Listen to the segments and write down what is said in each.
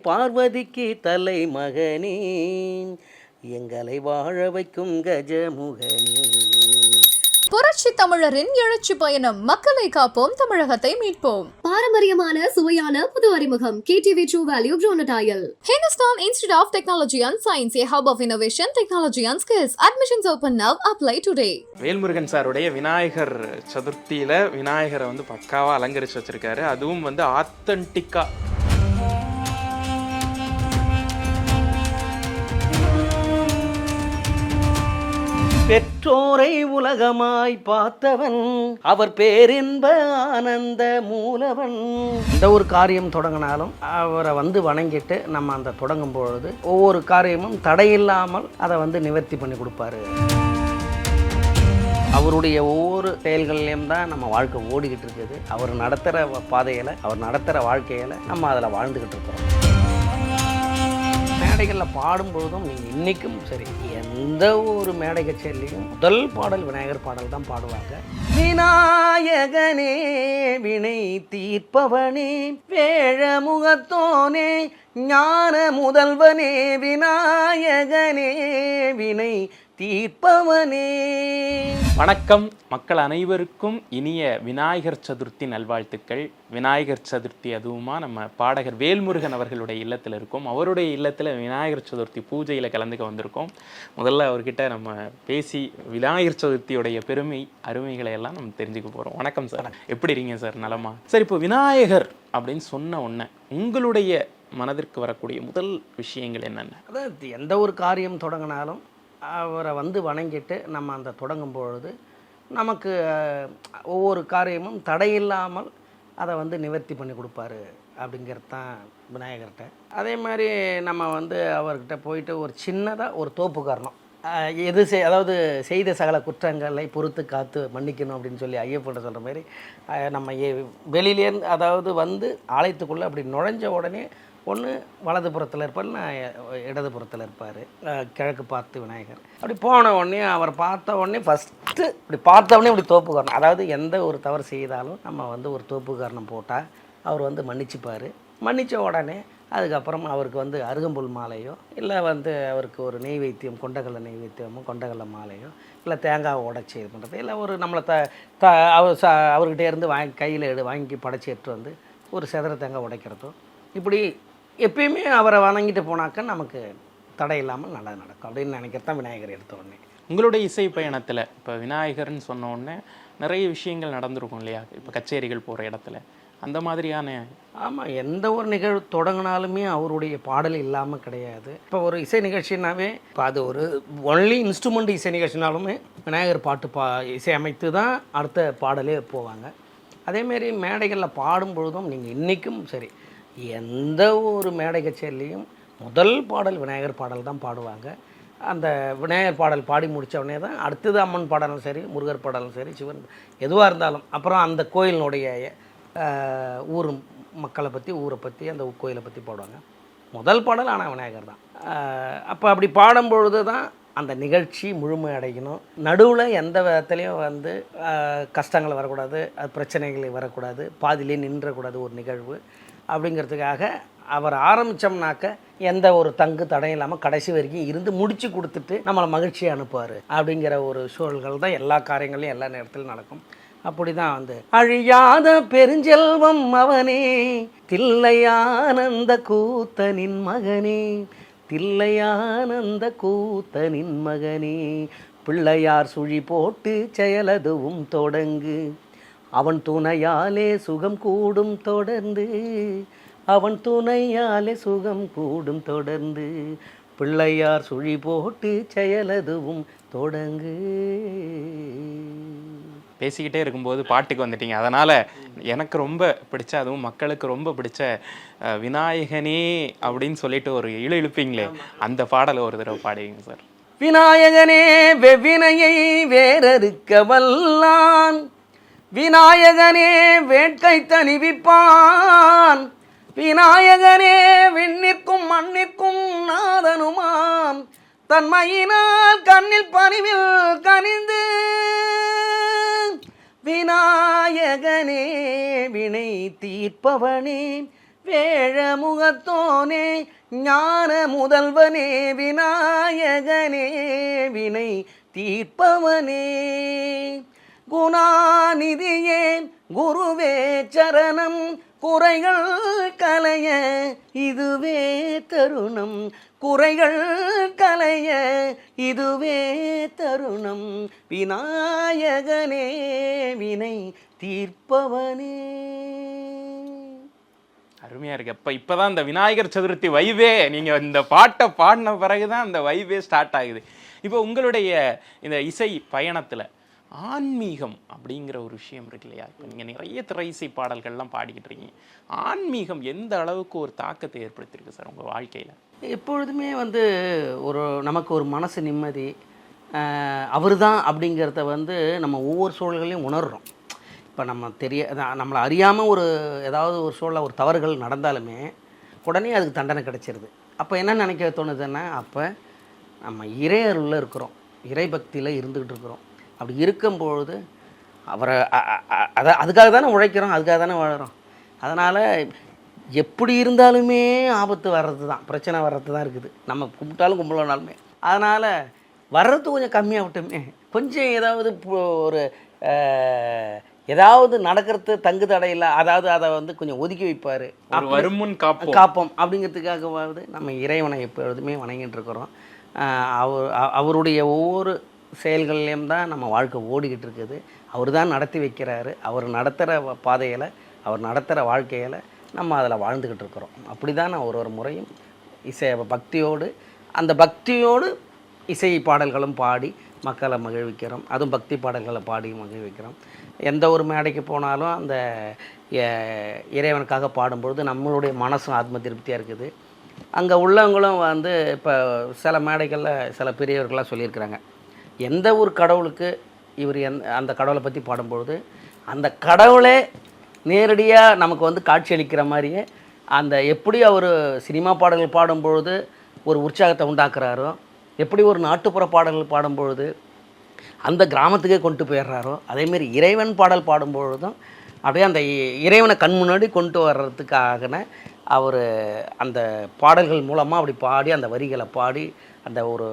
பார்வதிக்கு தலைமகனே, எங்களை வாழ வைக்கும் கஜமுகனே. புரட்சி தமிழரின் எழுச்சி பயணம். மக்களை காப்போம், தமிழகத்தை மீட்போம். பாரம்பரியமான சுவையான புது அறிமுகம் KTV True Value Bronadile. Hindustan Institute of Technology and Science, a hub of innovation, technology and skills. Admissions open now. Apply today. Velmurugan சாருடைய விநாயகர் சதுர்த்தியில விநாயகரை பக்காவா அலங்கரிச்சு வச்சிருக்காரு. அதுவும் ஆத்தன்டிக்கா. பெற்றோரை உலகமாய் பார்த்தவன், அவர் பேரின்ப ஆனந்த மூலவன். எந்த ஒரு காரியம் தொடங்கினாலும் அவரை வணங்கிட்டு நம்ம அந்த தொடங்கும் பொழுது ஒவ்வொரு காரியமும் தடையில்லாமல் அதை நிவர்த்தி பண்ணி கொடுப்பாரு. அவருடைய ஒவ்வொரு செயல்கள்லையும் தான் நம்ம வாழ்க்கை ஓடிக்கிட்டு இருக்குது. அவர் நடத்துகிற பாதையில், அவர் நடத்துகிற வாழ்க்கையில் நம்ம அதில் வாழ்ந்துக்கிட்டு இருக்கிறோம். மேடைகளில் பாடும்பொழுதும் நீங்கள் இன்றைக்கும் சரி, எந்த ஒரு மேடை கச்சேரிலையும் முதல் பாடல் விநாயகர் பாடல் தான் பாடுவாங்க. விநாயகனே வினை தீர்ப்பவனே, வேழமுகத்தோனே, ஞான முதல்வனே, விநாயகனே வினை தீர்ப்பவனே. வணக்கம் மக்கள் அனைவருக்கும் இனிய விநாயகர் சதுர்த்தி நல்வாழ்த்துக்கள். விநாயகர் சதுர்த்தி அதுவுமா நம்ம பாடகர் வேல்முருகன் அவர்களுடைய இல்லத்தில் இருக்கும். அவருடைய இல்லத்தில் விநாயகர் சதுர்த்தி பூஜையில் கலந்துக்க வந்திருக்கோம். முதல்ல அவர்கிட்ட நம்ம பேசி விநாயகர் சதுர்த்தியுடைய பெருமை அருமைகளை எல்லாம் நம்ம தெரிஞ்சுக்க போகிறோம். வணக்கம் சார், எப்படி இருக்கீங்க சார்? நலமா சார்? இப்போ விநாயகர் அப்படின்னு சொன்ன உடனே உங்களுடைய மனதிற்கு வரக்கூடிய முதல் விஷயங்கள் என்னென்ன? அதாவது எந்த ஒரு காரியம் தொடங்கினாலும் அவரை வணங்கிட்டு நம்ம அந்த தொடங்கும் பொழுது நமக்கு ஒவ்வொரு காரியமும் தடையில்லாமல் அதை நிவர்த்தி பண்ணி கொடுப்பாரு அப்படிங்கிறது தான் விநாயகர்கிட்ட. அதே மாதிரி நம்ம அவர்கிட்ட போயிட்டு ஒரு சின்னதாக ஒரு தோப்பு காரணம் அதாவது செய்த சகல குற்றங்களை பொறுத்து காத்து மன்னிக்கணும் அப்படின்னு சொல்லி ஐயப்பட்ட சொல்கிற மாதிரி நம்ம வெளியிலேருந்து அதாவது ஆலயத்துக்குள்ளே அப்படி நுழைஞ்ச உடனே ஒன்று வலதுபுறத்தில் இருப்பார், நான் இடதுபுறத்தில் இருப்பார். கிழக்கு பார்த்து விநாயகர். அப்படி போன உடனே அவர் பார்த்த உடனே ஃபஸ்ட்டு இப்படி பார்த்த உடனே இப்படி தோப்பு காரணம், அதாவது எந்த ஒரு தவறு செய்தாலும் நம்ம ஒரு தோப்பு காரணம் போட்டால் அவர் மன்னிச்சுப்பார். மன்னித்த உடனே அதுக்கப்புறம் அவருக்கு அருகம்புல் மாலையோ இல்லை அவருக்கு ஒரு நெய்வேத்தியம், கொண்டக்கடலை நெய்வேத்தியமோ கொண்டக்கடலை மாலையோ இல்லை தேங்காய் உடைச்சி இது பண்ணுறது, இல்லை ஒரு நம்மளை அவர்கிட்ட இருந்து கையில் வாங்கி படைச்சி எடுத்து ஒரு செதற தேங்காய் உடைக்கிறதோ, இப்படி எப்பயுமே அவரை வணங்கிட்டு போனாக்க நமக்கு தடை இல்லாமல் நல்லா நடக்கும் அப்படின்னு நினைக்கிறது தான் விநாயகர் எடுத்த உடனே. உங்களுடைய இசை பயணத்தில் இப்போ விநாயகர்னு சொன்ன உடனே நிறைய விஷயங்கள் நடந்திருக்கும் இல்லையா? இப்போ கச்சேரிகள் போகிற இடத்துல அந்த மாதிரியான. ஆமாம், எந்த ஒரு நிகழ்வு தொடங்கினாலுமே அவருடைய பாடல் இல்லாமல் கிடையாது. இப்போ ஒரு இசை நிகழ்ச்சினாவே இப்போ அது ஒரு ஒன்லி இன்ஸ்ட்ருமெண்ட் இசை நிகழ்ச்சினாலுமே விநாயகர் பாட்டு இசை அமைத்து தான் அடுத்த பாடலே போவாங்க. அதேமாரி மேடைகளில் பாடும் பொழுதும் நீங்கள் இன்றைக்கும் சரி, எந்த ஒரு மேடை கச்சேரிலையும் முதல் பாடல் விநாயகர் பாடல் தான் பாடுவாங்க. அந்த விநாயகர் பாடல் பாடி முடித்த உடனே தான் அடுத்தது அம்மன் பாடலும் சரி, முருகர் பாடலும் சரி, சிவன் எதுவாக இருந்தாலும் அப்புறம் அந்த கோயிலினுடைய ஊர் மக்களை பற்றி, ஊரை பற்றி, அந்த கோயிலை பற்றி பாடுவாங்க. முதல் பாடல் ஆனால் விநாயகர் தான். அப்போ அப்படி பாடும்பொழுது தான் அந்த நிகழ்ச்சி முழுமை அடையணும். நடுவில் எந்த விதத்துலேயும் கஷ்டங்கள் வரக்கூடாது, அது பிரச்சனைகள் வரக்கூடாது, பாதிலே நின்றக்கூடாது ஒரு நிகழ்வு. அப்படிங்கிறதுக்காக அவர் ஆரம்பித்தோம்னாக்க எந்த ஒரு தங்கு தடையும் இல்லாமல் கடைசி வரைக்கும் இருந்து முடித்து கொடுத்துட்டு நம்மளை மகிழ்ச்சியை அனுப்புவார். அப்படிங்கிற ஒரு சூழல்கள் தான் எல்லா காரியங்களையும் எல்லா நேரத்திலும் நடக்கும். அப்படி தான் அழியாத பெருஞ்செல்வம் அவனே, தில்லையானந்த கூத்தனின் மகனே, தில்லையானந்த கூத்தனின் மகனே, பிள்ளையார் சுழி போட்டு செயலதுவும் தொடங்கு, அவன் துணையாலே சுகம் கூடும் தொடர்ந்து, அவன் துணையாலே சுகம் கூடும் தொடர்ந்து, பிள்ளையார் சுழி போட்டு செயலதுவும் தொடங்கு. பேசிக்கிட்டே இருக்கும்போது பாட்டுக்கு வந்துட்டீங்க. அதனால் எனக்கு ரொம்ப பிடிச்ச, அதுவும் மக்களுக்கு ரொம்ப பிடிச்ச விநாயகனே அப்படின்னு சொல்லிட்டு ஒரு இழுப்பீங்களே, அந்த பாடலை ஒரு தடவை பாடுவீங்க சார்? விநாயகனே வெவ்வினையை வேறறுக்க வல்லான், விநாயகனே வேட்கை தணிவிப்பான், விநாயகனே விண்ணிற்கும் மண்ணிற்கும் நாதனுமாம், தன்மையினால் கண்ணில் பணிவில் கனிந்து, விநாயகனே வினை தீர்ப்பவனே, வேழமுகத்தோனே ஞான முதல்வனே விநாயகனே வினை தீர்ப்பவனே குணாநிதியே குருவே சரணம் குறைகள் கலைய இதுவே தருணம் குறைகள் கலைய இதுவே தருணம் விநாயகனே வினை தீர்ப்பவனே. அருமையா இருக்கு. இப்பதான் இந்த விநாயகர் சதுர்த்தி வைவே, நீங்க இந்த பாட்டை பாடின பிறகுதான் அந்த வைவே ஸ்டார்ட் ஆகுது. இப்போ உங்களுடைய இந்த இசை பயணத்துல ஆன்மீகம் அப்படிங்கிற ஒரு விஷயம் இருக்கு இல்லையா? இப்போ நீங்க நிறைய திரை இசை பாடல்கள்லாம் பாடிக்கிட்டு இருக்கீங்க. ஆன்மீகம் எந்த அளவுக்கு ஒரு தாக்கத்தை ஏற்படுத்தியிருக்கு சார் உங்க வாழ்க்கையில? எப்பொழுதுமே வந்து நமக்கு ஒரு மனசு நிம்மதி, அவர் தான் அப்படிங்கிறத வந்து நம்ம ஒவ்வொரு சூழல்களையும் உணர்கிறோம். இப்போ நம்மளை அறியாமல் ஏதாவது ஒரு சூழலில் ஒரு தவறுகள் நடந்தாலுமே உடனே அதுக்கு தண்டனை கிடைச்சிருது. அப்போ என்ன நினைக்க தோணுதுன்னா, அப்போ நம்ம இறையருளில் இருக்கிறோம், இறை பக்தியில் இருந்துக்கிட்டு இருக்கிறோம். அப்படி இருக்கும்பொழுது அவரை அதுக்காக தானே உழைக்கிறோம், அதுக்காக தானே வாழறோம். அதனால் எப்படி இருந்தாலுமே ஆபத்து வர்றது தான், பிரச்சனை வர்றது தான் இருக்குது. நம்ம கும்பிட்டாலும் கும்பிடலனாலுமே அதனால் வர்றது கொஞ்சம் கம்மியாக விட்டோமே, கொஞ்சம் ஏதாவது ஒரு ஏதாவது நடக்கிறது தங்கு தடையில்லை, அதாவது அதை வந்து கொஞ்சம் ஒதுக்கி வைப்பார், வருமுன் காப்போம் அப்படிங்கிறதுக்காகவாவது நம்ம இறைவனை எப்பொழுதுமே வணங்கிட்டு இருக்கிறோம். அவருடைய ஒவ்வொரு செயல்கள்லேயும் தான் நம்ம வாழ்க்கை ஓடிக்கிட்டு இருக்குது. அவர் தான் நடத்தி வைக்கிறாரு. அவர் நடத்துகிற பாதையில், அவர் நடத்துகிற வாழ்க்கையில் நம்ம அதில் வாழ்ந்துக்கிட்டு இருக்கிறோம். அப்படி தான் நான் ஒரு முறையும் பக்தியோடு அந்த பக்தியோடு இசை பாடல்களும் பாடி மக்களை மகிழ்விக்கிறோம். அதுவும் பக்தி பாடல்களை பாடி மகிழ்விக்கிறோம். எந்த ஒரு மேடைக்கு போனாலும் அந்த இறைவனுக்காக பாடும்பொழுது நம்மளுடைய மனசும் ஆத்ம திருப்தியாக இருக்குது. அங்கே உள்ளவங்களும் வந்து இப்போ சில மேடைகளில் சில பெரியவர்களாக சொல்லியிருக்கிறாங்க, எந்த ஒரு கடவுளுக்கு இவர் அந்த கடவுளை பற்றி பாடும்பொழுது அந்த கடவுளே நேரடியாக நமக்கு வந்து காட்சி அளிக்கிற மாதிரியே அந்த எப்படி அவர் சினிமா பாடல்கள் பாடும்பொழுது ஒரு உற்சாகத்தை உண்டாக்குறாரோ, எப்படி ஒரு நாட்டுப்புற பாடல்கள் பாடும்பொழுது அந்த கிராமத்துக்கே கொண்டு போயிடுறாரோ, அதேமாரி இறைவன் பாடல் பாடும்பொழுதும் அப்படியே அந்த இறைவனை கண் முன்னாடி கொண்டு வர்றதுக்காகன அவர் அந்த பாடல்கள் மூலமாக அப்படி பாடி அந்த வரிகளை பாடி அந்த ஒரு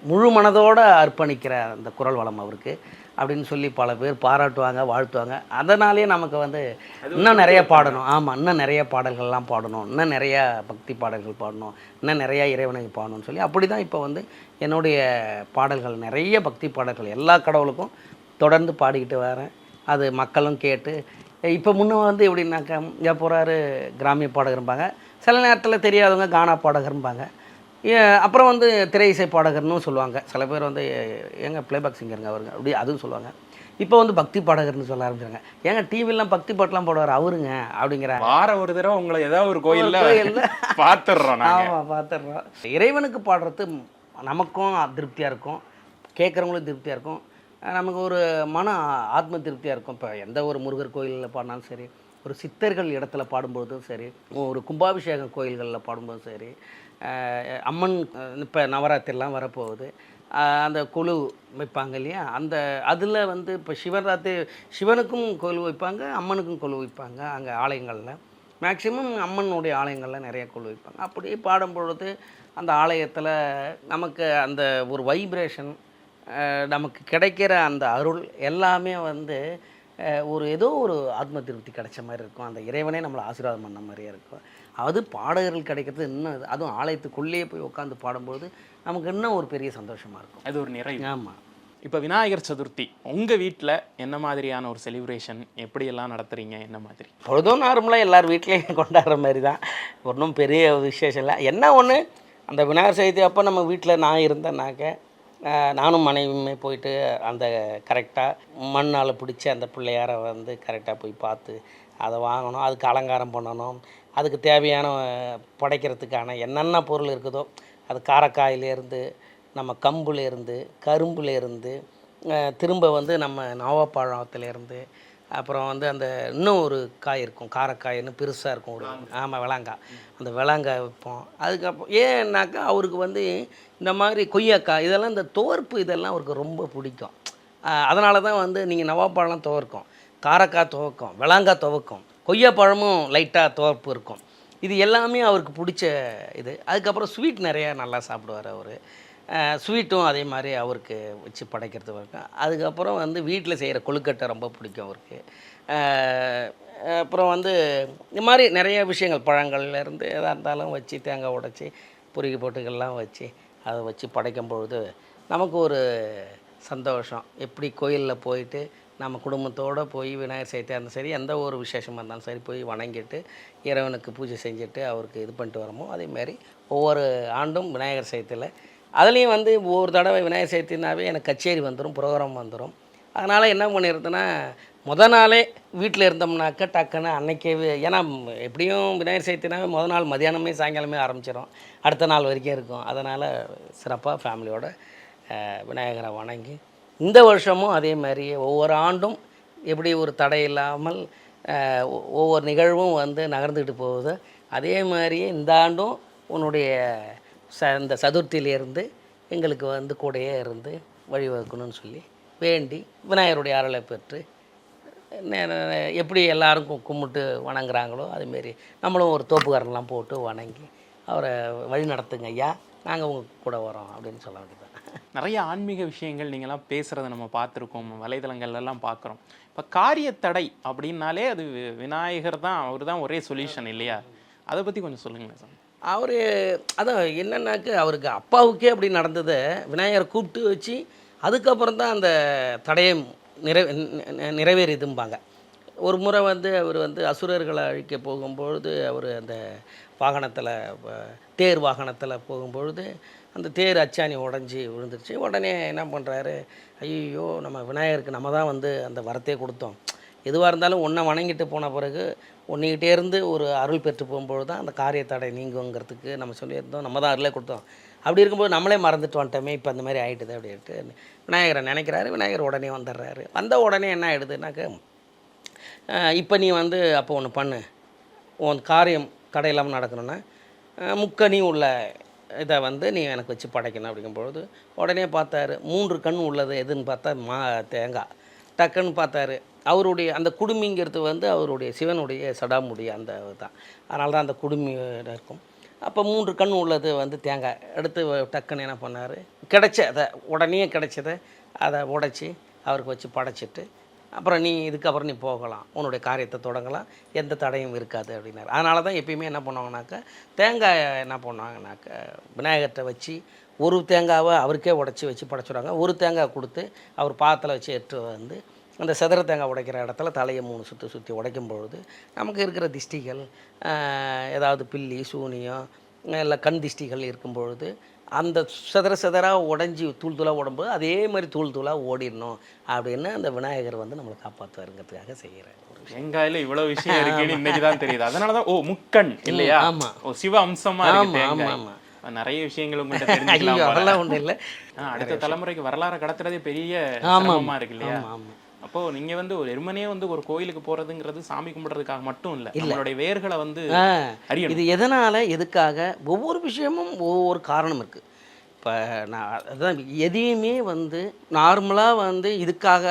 முழு மனதோடு அர்ப்பணிக்கிற அந்த குரல் வளம் அவருக்கு அப்படின்னு சொல்லி பல பேர் பாராட்டுவாங்க, வாழ்த்துவாங்க. அதனாலே நமக்கு வந்து இன்னும் நிறைய பாடணும், ஆமாம் இன்னும் நிறைய பாடல்கள்லாம் பாடணும், இன்னும் நிறையா பக்தி பாடல்கள் பாடணும், இன்னும் நிறையா இறைவனை பாடணும்னு சொல்லி அப்படி தான் இப்போ வந்து என்னுடைய பாடல்கள் நிறைய பக்தி பாடல்கள் எல்லா கடவுளுக்கும் தொடர்ந்து பாடிக்கிட்டு வரேன். அது மக்களும் கேட்டு இப்போ முன்னே வந்து எப்படின்னாக்கா இங்கே போகிறாரு கிராமிய பாடகர்ம்பாங்க, சில நேரத்தில் தெரியாதவங்க கானா பாடகர்ம்பாங்க, அப்புறம் வந்து திரை இசை பாடகர்னு சொல்லுவாங்க. சில பேர் வந்து எங்கள் ப்ளேபேக் சிங்கருங்க அவருங்க அப்படி அதுவும் சொல்லுவாங்க. இப்போ வந்து பக்தி பாடகர்னு சொல்ல ஆரம்பிச்சாங்க. ஏங்க டிவிலாம் பக்தி பாட்டெலாம் போடுவார் அவருங்க அப்படிங்கிற. வார ஒரு தடவை உங்களை ஏதாவது ஒரு கோயிலில் பார்த்துடுறோம். ஆமாம் பார்த்துடுறோம். இறைவனுக்கு பாடுறது நமக்கும் திருப்தியாக இருக்கும், கேட்குறவங்களும் திருப்தியாக இருக்கும், நமக்கு ஒரு மன ஆத்ம திருப்தியாக இருக்கும். இப்போ எந்த ஒரு முருகர் கோயிலில் பாடினாலும் சரி, ஒரு சித்தர்கள் இடத்துல பாடும்போதும் சரி, ஒரு கும்பாபிஷேக கோயில்களில் பாடும்போதும் சரி, அம்மன் இப்போ நவராத்திரிலாம் வரப்போகுது, அந்த கொலு வைப்பாங்க இல்லையா, அந்த அதில் வந்து இப்போ சிவனுக்கும் கொலு வைப்பாங்க, அம்மனுக்கும் கொலு வைப்பாங்க. அங்கே ஆலயங்களில் மேக்சிமம் அம்மனுடைய ஆலயங்களில் நிறைய கொலு வைப்பாங்க. அப்படியே பாடும்பொழுது அந்த ஆலயத்தில் நமக்கு அந்த ஒரு வைப்ரேஷன், நமக்கு கிடைக்கிற அந்த அருள் எல்லாமே வந்து ஏதோ ஒரு ஆத்ம திருப்தி கிடைச்ச மாதிரி இருக்கும். அந்த இறைவனே நம்மளை ஆசீர்வாதம் பண்ண மாதிரியே இருக்கும். அது பாடகர்கள் கிடைக்கிறது இன்னும், அதுவும் ஆலயத்துக்குள்ளேயே போய் உட்காந்து பாடும்போது நமக்கு இன்னும் ஒரு பெரிய சந்தோஷமாக இருக்கும். அது ஒரு நிறைவு. ஆமாம். இப்போ விநாயகர் சதுர்த்தி உங்கள் வீட்டில் என்ன மாதிரியான ஒரு செலிப்ரேஷன், எப்படியெல்லாம் நடத்துகிறீங்க, என்ன மாதிரி? பொழுதும் நார்மலாக எல்லார் வீட்லேயும் கொண்டாடுற மாதிரி தான், ஒன்றும் பெரிய விசேஷம் இல்லை. என்ன ஒன்று, அந்த விநாயகர் சதுர்த்தி அப்போ நம்ம வீட்டில் நான் இருந்தேன்னாக்க நானும் மனைவியுமே போயிட்டு அந்த கரெக்டாக மண்ணால் பிடிச்சி அந்த பிள்ளையாரை வந்து கரெக்டாக போய் பார்த்து அதை வாங்கணும், அதுக்கு அலங்காரம் பண்ணணும், அதுக்கு தேவையான படைக்கிறதுக்கான என்னென்ன பொருள் இருக்குதோ அது காரக்காயிலேருந்து நம்ம கம்புலேருந்து கரும்புலேருந்து திரும்ப வந்து நம்ம நவாப்பழத்துலேருந்து அப்புறம் வந்து அந்த இன்னும் ஒரு காய் இருக்கும், காரக்காயின்னு பெருசாக இருக்கும் ஒரு, ஆமாம் விளாங்காய், அந்த விளாங்காய் வைப்போம். அதுக்கப்புறம் ஏன்னாக்கா அவருக்கு வந்து இந்த மாதிரி கொய்யாக்காய் இதெல்லாம் இந்த துவர்ப்பு இதெல்லாம் அவருக்கு ரொம்ப பிடிக்கும். அதனால தான் வந்து நீங்கள் நவாப்பழம் துவர்க்கும், காரக்காய் துவக்கும், விளாங்காய் துவக்கும், கொய்யாப்பழமும் லைட்டாக துவர்ப்பு இருக்கும். இது எல்லாமே அவருக்கு பிடிச்ச இது. அதுக்கப்புறம் ஸ்வீட் நிறையா நல்லா சாப்பிடுவார் அவர். ஸ்வீட்டும் அதே மாதிரி அவருக்கு வச்சு படைக்கிறது இருக்கும். அதுக்கப்புறம் வந்து வீட்டில் செய்கிற கொழுக்கட்டை ரொம்ப பிடிக்கும் அவருக்கு. அப்புறம் வந்து இந்த மாதிரி நிறைய விஷயங்கள் பழங்கள்லேருந்து எதாக இருந்தாலும் வச்சு தேங்காய் உடைச்சி பொறுக்கி போட்டுக்கெல்லாம் வச்சு அதை வச்சு படைக்கும் பொழுது நமக்கு ஒரு சந்தோஷம். எப்படி கோயிலில் போயிட்டு நம்ம குடும்பத்தோடு போய் விநாயகர் சதுர்த்தியாக இருந்தாலும் சரி, எந்த ஒரு விசேஷமாக இருந்தாலும் சரி, போய் வணங்கிட்டு இறைவனுக்கு பூஜை செஞ்சுட்டு அவருக்கு இது பண்ணிட்டு வரமோ, அதேமாதிரி ஒவ்வொரு ஆண்டும் விநாயகர் சதுர்த்தியில் அதுலேயும் வந்து ஒவ்வொரு தடவை விநாயகர் சதுர்த்தினாவே எனக்கு கச்சேரி வந்துடும், ப்ரோக்ராம் வந்துடும். அதனால் என்ன பண்ணிடுறதுன்னா நாளே வீட்டில் இருந்தோம்னாக்க டக்குன்னு அன்னைக்கே, ஏன்னா எப்படியும் விநாயகர் சதுர்த்தினாவே நாள் மதியானமே சாயங்காலமே ஆரம்பிச்சிடும், அடுத்த நாள் வரைக்கும் இருக்கும். அதனால் சிறப்பாக ஃபேமிலியோட விநாயகரை வணங்கி இந்த வருஷமும் அதே மாதிரி ஒவ்வொரு ஆண்டும் எப்படி ஒரு தடை இல்லாமல் ஒவ்வொரு நிகழ்வும் வந்து நகர்ந்துக்கிட்டு போகுது, அதே மாதிரியே இந்த ஆண்டும் உன்னுடைய இந்த சதுர்த்தியிலேருந்து எங்களுக்கு வந்து கூடையே இருந்து வழிவகுக்கணும்னு சொல்லி வேண்டி விநாயகருடைய அருளை பெற்று எப்படி எல்லாரும் கும்பிட்டு வணங்குறாங்களோ அதுமாரி நம்மளும் ஒரு தோப்புக்காரன்லாம் போட்டு வணங்கி அவரை வழி நடத்துங்க ஐயா, நாங்கள் உங்கள் கூட வரோம் அப்படின்னு சொல்ல வேண்டியது. நிறைய ஆன்மீக விஷயங்கள் நீங்கள்லாம் பேசுகிறத நம்ம பார்த்துருக்கோம், வலைதளங்கள்லாம் பார்க்குறோம். இப்போ காரியத்தடை அப்படின்னாலே அது விநாயகர் தான், அவர் தான் ஒரே சொல்யூஷன் இல்லையா? அதை பற்றி கொஞ்சம் சொல்லுங்களேன் சார். அவர் அதான் என்னென்னாக்க அவருக்கு அப்பாவுக்கே அப்படி நடந்ததை விநாயகரை கூப்பிட்டு வச்சு அதுக்கப்புறம் தான் அந்த தடையை நிறைவேறிதும்பாங்க. ஒரு முறை வந்து அவர் வந்து அசுரர்களை அழிக்க போகும்பொழுது அவர் அந்த வாகனத்தில் தேர் வாகனத்தில் போகும்பொழுது அந்த தேர் அச்சாணி உடஞ்சி விழுந்துருச்சு. உடனே என்ன பண்ணுறாரு, ஐயோ நம்ம விநாயகருக்கு நம்ம தான் வந்து அந்த வரத்தையே கொடுத்தோம், எதுவாக இருந்தாலும் ஒன்றை வணங்கிட்டு போன பிறகு ஒன்றிக்கிட்டே இருந்து ஒரு அருள் பெற்று போகும்பொழுது தான் அந்த காரியத்தடை நீங்குங்கிறதுக்கு நம்ம சொல்லியிருந்தோம், நம்ம தான் அருளே கொடுத்தோம். அப்படி இருக்கும்போது நம்மளே மறந்துட்டு வந்துட்டோமே, இப்போ அந்த மாதிரி ஆகிட்டுது அப்படின்ட்டு விநாயகரை நினைக்கிறாரு. விநாயகர் உடனே வந்துடுறாரு. வந்த உடனே என்ன ஆகிடுதுனாக்க, இப்போ நீ வந்து அப்போ ஒன்று பண்ணு, உன் காரியம் தடையில்லாமல் நடக்கணுன்னா முக்கணி உள்ள இதை வந்து நீ எனக்கு வச்சு படைக்கணும் அப்படிங்கும்பொழுது உடனே பார்த்தாரு. 3 கண் உள்ளது எதுன்னு பார்த்தா தேங்காய். டக்குன்னு பார்த்தாரு, அவருடைய அந்த குடுமிங்கிறது வந்து அவருடைய சிவனுடைய சடாமுடைய அந்த தான், அதனால தான் அந்த குடுமி இருக்கும். அப்போ 3 கண் உள்ளது வந்து தேங்காய் எடுத்து டக்குன்னு என்ன பண்ணார், அதை உடனே கிடைச்சதை அதை உடைச்சி அவருக்கு வச்சு படைச்சிட்டு அப்புறம் நீ இதுக்கப்புறம் நீ போகலாம், உன்னுடைய காரியத்தை தொடங்கலாம், எந்த தடையும் இருக்காது அப்படின்னாரு. அதனால தான் எப்பயுமே என்ன பண்ணுவாங்கனாக்கா தேங்காயை என்ன பண்ணுவாங்கனாக்க விநாயகர்கிட்ட வச்சு ஒரு தேங்காவை அவருக்கே உடச்சி வச்சு படைச்சிடுவாங்க. ஒரு தேங்காய் கொடுத்து அவர் பாத்தில் வச்சு எடுத்து வந்து அந்த சதுர தேங்காய் உடைக்கிற இடத்துல தலையை 3 சுற்றி உடைக்கும் பொழுது நமக்கு இருக்கிற திஷ்டிகள், ஏதாவது பில்லி சூனியம் இல்லை கண் திஷ்டிகள் இருக்கும் பொழுது அந்த சதராக உடஞ்சி தூளாக உடம்பு அதே மாதிரி தூளாக ஓடிடணும் அப்படின்னு அந்த விநாயகர் வந்து நம்மளை காப்பாற்றுவாருங்கிறதுக்காக செய்கிறார். தேங்காயில இவ்வளவு விஷயம் இருக்குன்னு இன்னைக்கு தான் தெரியுது. அதனாலதான் முக்கண் இல்லையா? ஆமா, சிவ அம்சமா இருக்கு தேங்காய். நிறைய விஷயங்கள் உங்கள்கிட்ட தெரிஞ்சுக்கலாம். அதெல்லாம் ஒன்றும் இல்லை, அடுத்த தலைமுறைக்கு வரலாறு கடத்துறதே பெரிய சிரமமா இருக்கு இல்லையா? அப்போ நீங்க வந்து ஒரு எருமனே வந்து ஒரு கோயிலுக்கு போறதுங்கிறது சாமி கும்பிடுறதுக்காக மட்டும் இல்லை, நம்மளுடைய வேர்களை வந்து அறியணும். இது எதனால எதுக்காக ஒவ்வொரு விஷயமும் ஒவ்வொரு காரணம் இருக்குது. இப்போ நான் அதுதான் எதையுமே வந்து நார்மலாக வந்து இதுக்காக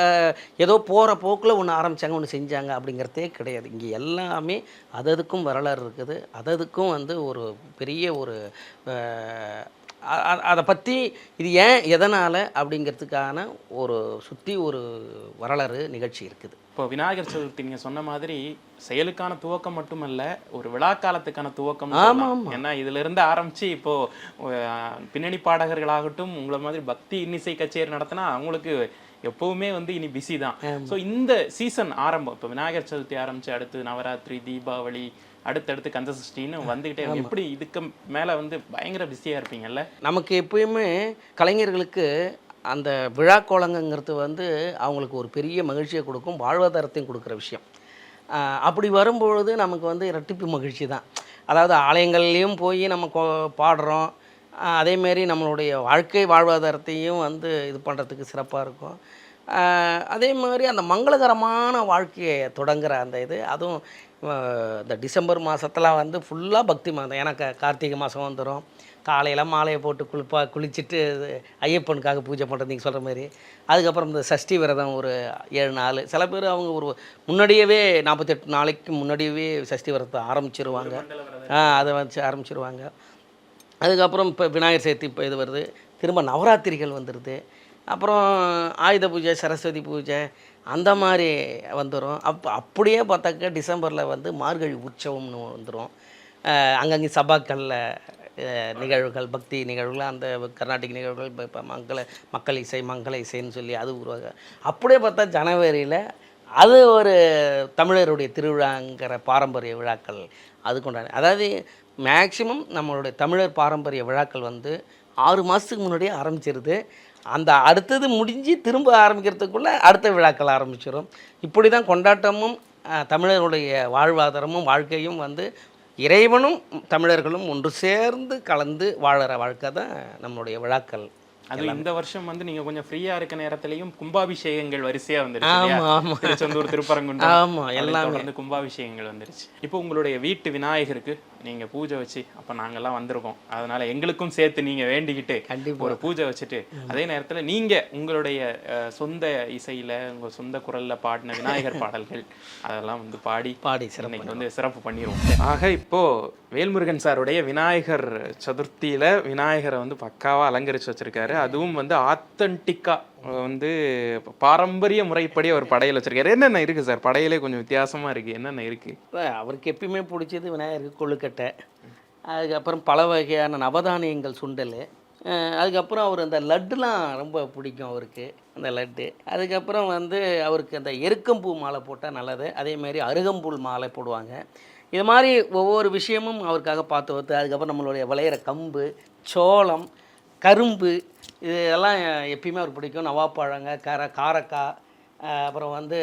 ஏதோ போகிற போக்கில் ஒன்று ஆரம்பித்தாங்க ஒன்று செஞ்சாங்க அப்படிங்கிறதே கிடையாது. இங்கே எல்லாமே அததுக்கும் வரலாறு இருக்குது, அததுக்கும் வந்து ஒரு பெரிய ஒரு அதை பற்றி இது ஏன் எதனால் அப்படிங்கிறதுக்கான ஒரு சுற்றி ஒரு வரலாறு நிகழ்ச்சி இருக்குது. இப்போ விநாயகர் சதுர்த்தி நீங்கள் சொன்ன மாதிரி செயலுக்கான துவக்கம் மட்டுமல்ல, ஒரு விழா காலத்துக்கான துவக்கம். ஏன்னா இதிலிருந்து ஆரம்பித்து இப்போது பின்னணி பாடகர்களாகட்டும் உங்களை மாதிரி பக்தி இன்னிசை கச்சேரி நடத்தினா அவங்களுக்கு எப்பவுமே வந்து இனி பிஸி தான். ஸோ இந்த சீசன் ஆரம்பம், இப்போ விநாயகர் சதுர்த்தி ஆரம்பித்து அடுத்து நவராத்திரி, தீபாவளி, அடுத்தடுத்து கந்தசஷ்டின்னு வந்துக்கிட்டே எப்படி இதுக்கு மேலே வந்து பயங்கர பிஸியாக இருப்பீங்கல்ல? நமக்கு எப்பயுமே கலைஞர்களுக்கு அந்த விழா கோலங்கிறது வந்து அவங்களுக்கு ஒரு பெரிய மகிழ்ச்சியை கொடுக்கும், வாழ்வாதாரத்தையும் கொடுக்குற விஷயம். அப்படி வரும்பொழுது நமக்கு வந்து இரட்டிப்பு மகிழ்ச்சி தான். அதாவது ஆலயங்கள்லேயும் போய் நம்ம பாடுறோம், அதேமாரி நம்மளுடைய வாழ்க்கை வாழ்வாதாரத்தையும் வந்து இது பண்ணுறதுக்கு சிறப்பாக இருக்கும். அதே மாதிரி அந்த மங்களகரமான வாழ்க்கையை தொடங்குகிற அந்த இது, அதுவும் இந்த டிசம்பர் மாதத்தில் வந்து ஃபுல்லாக பக்தி மாதம். எனக்கு கார்த்திகை மாதம் வந்துடும். காலையில் மாலையை போட்டு குளிச்சுட்டு ஐயப்பனுக்காக பூஜை பண்ணுறது நீங்கள் சொல்கிற மாதிரி. அதுக்கப்புறம் இந்த சஷ்டி விரதம் ஒரு 7 நாள். சில பேர் அவங்க ஒரு முன்னாடியவே 48 நாளைக்கு முன்னாடியவே சஷ்டி விரதத்தை ஆரம்பிச்சிருவாங்க. அதை வச்சு ஆரம்பிச்சிருவாங்க. அதுக்கப்புறம் இப்போ விநாயகர் சதுர்த்தி இப்போ இது வருது. திரும்ப நவராத்திரிகள் வந்துடுது. அப்புறம் ஆயுத பூஜை, சரஸ்வதி பூஜை அந்த மாதிரி வந்துடும். அப்படியே பார்த்தாக்க டிசம்பரில் வந்து மார்கழி உற்சவம்னு வந்துடும். அங்கங்கே சபாக்களில் நிகழ்வுகள், பக்தி நிகழ்வுகள், அந்த கர்நாடிக் நிகழ்வுகள், இப்போ மக்கள் இசை, மங்கள இசைன்னு சொல்லி அது உருவாக. அப்படியே பார்த்தா ஜனவரியில் அது ஒரு தமிழருடைய திருவிழாங்கிற பாரம்பரிய விழாக்கள் அது கொண்டாடு. அதாவது மேக்சிமம் நம்மளுடைய தமிழர் பாரம்பரிய விழாக்கள் வந்து 6 மாதத்துக்கு முன்னாடியே ஆரம்பிச்சிருது. அந்த அடுத்தது முடிஞ்சு திரும்ப ஆரம்பிக்கிறதுக்குள்ளே அடுத்த விழாக்கள் ஆரம்பிச்சிடும். இப்படி தான் கொண்டாட்டமும் தமிழர்களுடைய வாழ்வாதாரமும் வாழ்க்கையும் வந்து இறைவனும் தமிழர்களும் ஒன்று சேர்ந்து கலந்து வாழற வாழ்க்கை தான் நம்மளுடைய விழாக்கள். அது இந்த வருஷம் வந்து நீங்க கொஞ்சம் ஃப்ரீயா இருக்க நேரத்திலையும் கும்பாபிஷேகங்கள் வரிசையா வந்துருச்சு. ஆமா ஆமா, திருச்செந்தூர், திருப்பரங்குன்றம், ஆமா, எல்லாமே வந்து கும்பாபிஷேகங்கள் வந்துருச்சு. இப்போ உங்களுடைய வீட்டு விநாயகருக்கு நீங்க பூஜை வச்சு, அப்ப நாங்கெல்லாம் வந்திருக்கோம், அதனால எங்களுக்கும் சேர்த்து நீங்க வேண்டிக்கிட்டு கண்டிப்பா ஒரு பூஜை வச்சுட்டு, அதே நேரத்துல நீங்க உங்களுடைய சொந்த இசையில உங்க சொந்த குரல்ல பாடின விநாயகர் பாடல்கள் அதெல்லாம் வந்து பாடி இன்னைக்கு வந்து சிறப்பு பண்ணிடுவோம். ஆக இப்போ வேல்முருகன் சாருடைய விநாயகர் சதுர்த்தியில விநாயகரை வந்து பக்காவா அலங்கரிச்சு வச்சிருக்காரு. அதுவும் வந்து ஆத்தன்டிக்கா வந்து பாரம்பரிய முறைப்படி அவர் படையல் வச்சிருக்காரு. என்னென்ன இருக்கு சார் படையிலே? கொஞ்சம் வித்தியாசமா இருக்கு. என்னென்ன இருக்கு? அவருக்கு எப்பயுமே பிடிச்சது விநாயகருக்கு கொழுக்கட்டை, அதுக்கப்புறம் பல வகையான நவதானியங்கள் சுண்டல், அதுக்கப்புறம் அவர் அந்த லட்டுலாம் ரொம்ப பிடிக்கும் அவருக்கு, அந்த லட்டு. அதுக்கப்புறம் வந்து அவருக்கு அந்த எருக்கம்பூ மாலை போட்டால் நல்லது. அதேமாதிரி அருகம்புல் மாலை போடுவாங்க. இது மாதிரி ஒவ்வொரு விஷயமும் அவருக்காக பார்த்து வைத்து, அதுக்கப்புறம் நம்மளுடைய விளையிற கம்பு, சோளம், கரும்பு இதெல்லாம் எப்பயுமே அவருக்கு பிடிக்கும். நவாப்பழங்க, காரக்காய், அப்புறம் வந்து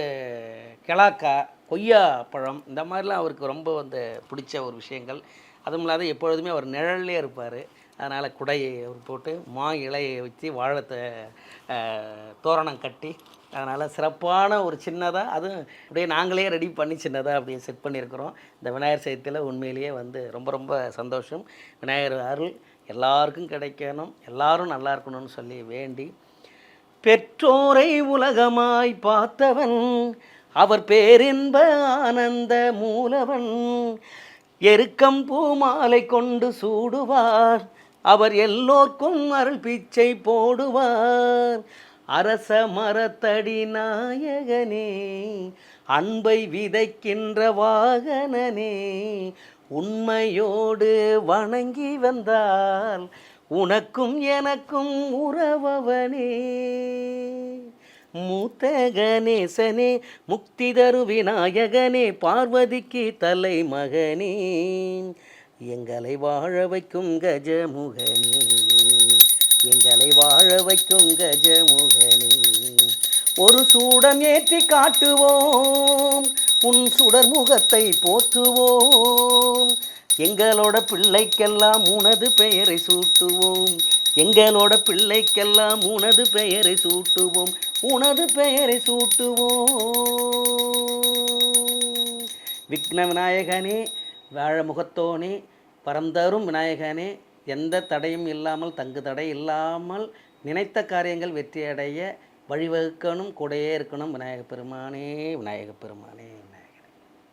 கிளாக்காய், கொய்யா பழம், இந்த மாதிரிலாம் அவருக்கு ரொம்ப வந்து பிடிச்ச ஒரு விஷயங்கள். அதுவும் இல்லாத எப்பொழுதுமே அவர் நிழல்லே இருப்பார். அதனால் குடையை அவர் போட்டு இலையை வச்சு வாழைத்தை தோரணம் கட்டி, அதனால் சிறப்பான ஒரு சின்னதாக, அதுவும் அப்படியே நாங்களே ரெடி பண்ணி சின்னதாக அப்படியே செட் பண்ணியிருக்கிறோம். இந்த விநாயகர் சதுர்த்தியில் உண்மையிலேயே வந்து ரொம்ப ரொம்ப சந்தோஷம். விநாயகர் அருள் எல்லாருக்கும் கிடைக்கணும், எல்லாரும் நல்லா இருக்கணும்னு சொல்லி வேண்டி, பெற்றோரை உலகமாய் பார்த்தவன் அவர் பேரின்ப ஆனந்த மூலவன், எருக்கம் பூமாலை கொண்டு சூடுவார் அவர் எல்லோர்க்கும் அருள் பிச்சை போடுவார், அரச மரத்தடி நாயகனே அன்பை விதைக்கின்ற வாகனனே, உண்மையோடு வணங்கி வந்தால் உனக்கும் எனக்கும் உறவவனே, மூத்த கணேசனே முக்தி தரு விநாயகனே பார்வதிக்கு தலை மகனே, எங்களை வாழ வைக்கும் கஜமுகனே, எங்களை வாழ வைக்கும் கஜமுகனே, ஒரு சூடம் ஏற்றி காட்டுவோம் உன் சுடர் முகத்தை போற்றுவோம், எங்களோட பிள்ளைக்கெல்லாம் உனது பெயரை சூட்டுவோம், எங்களோட பிள்ளைக்கெல்லாம் உனது பெயரை சூட்டுவோம், உனது பெயரை சூட்டுவோம். விக்ன விநாயகனே, வாழ முகத்தோனே, பரந்தரும் விநாயகனே, எந்த தடையும் இல்லாமல், தங்கு தடை இல்லாமல் நினைத்த காரியங்கள் வெற்றியடைய வழிவகுக்கணும், கூடையே இருக்கணும் விநாயக பெருமானே, விநாயக பெருமானே, விநாயகர்.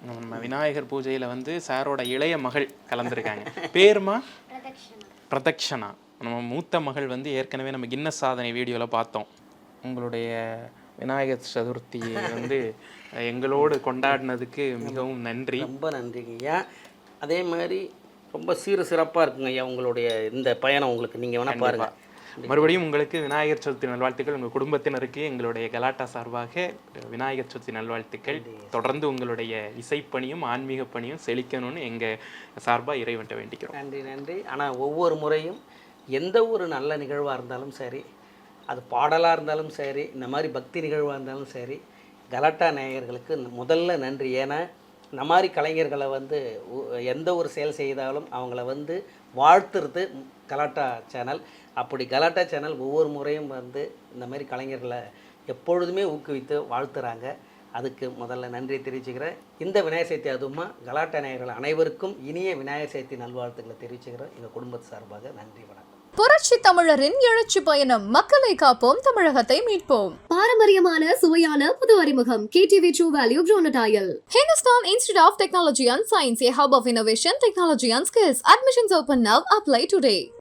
நம்ம விநாயகர் பூஜையில் வந்து சாரோட இளைய மகள் கலந்துருக்காங்க. பேருமா? பிரதக்ஷனா. நம்ம மூத்த மகள் வந்து ஏற்கனவே நம்ம கின்னஸ் சாதனை வீடியோவில் பார்த்தோம். உங்களுடைய விநாயகர் சதுர்த்தியை வந்து எங்களோடு கொண்டாடினதுக்கு மிகவும் நன்றி. ரொம்ப நன்றிங்க ஐயா. அதே மாதிரி ரொம்ப சிறப்பாக இருக்குங்க ஐயா உங்களுடைய இந்த பயணம். உங்களுக்கு நீங்கள் வேணால் பாருங்கள். மறுபடியும் உங்களுக்கு விநாயகர் சதுர்த்தி நல்வாழ்த்துக்கள். உங்கள் குடும்பத்தினருக்கு எங்களுடைய கலாட்டா சார்பாக விநாயகர் சதுர்த்தி நல்வாழ்த்துக்கள். தொடர்ந்து உங்களுடைய இசைப்பணியும் ஆன்மீக பணியும் செழிக்கணும்னு எங்கள் சார்பாக இறைவன்ட்ட வேண்டிக்கிறோம். நன்றி நன்றி. ஆனால் ஒவ்வொரு முறையும் எந்த ஒரு நல்ல நிகழ்வாக இருந்தாலும் சரி, அது பாடலாக இருந்தாலும் சரி, இந்த மாதிரி பக்தி நிகழ்வாக இருந்தாலும் சரி, கலாட்டா நேயர்களுக்கு முதல்ல நன்றி. ஏன்னா இந்த மாதிரி கலைஞர்களை வந்து எந்த ஒரு செயல் செய்தாலும் அவங்கள வந்து வாழ்த்துறது கலாட்டா சேனல். அப்படி கலாட்டா சேனல் ஒவ்வொரு முறையும் வந்து இந்த மாதிரி கலைஞர்களை எப்பொழுதுமே ஊக்குவித்து வாழ்த்துறாங்க. அதுக்கு முதல்ல நன்றி தெரிவிச்சுக்கிறேன். இந்த விநாயகர் சதுர்த்தி அதுவுமா கலாட்டா நேயர்கள் அனைவருக்கும் இனிய விநாயகர் சதுர்த்தி நல்வாழ்த்துக்களை தெரிவிச்சுக்கிறேன். எங்கள் குடும்பத்து சார்பாக நன்றி, வணக்கம். புரட்சி தமிழரின் எழுச்சி பயணம். மக்களை காப்போம், தமிழகத்தை மீட்போம். பாரம்பரியமான சுவையான புது அறிமுகம் KTV True Value Bronatile. Hindustan Institute of Technology and Science, a hub of innovation, technology and skills. Admissions open now. Apply today.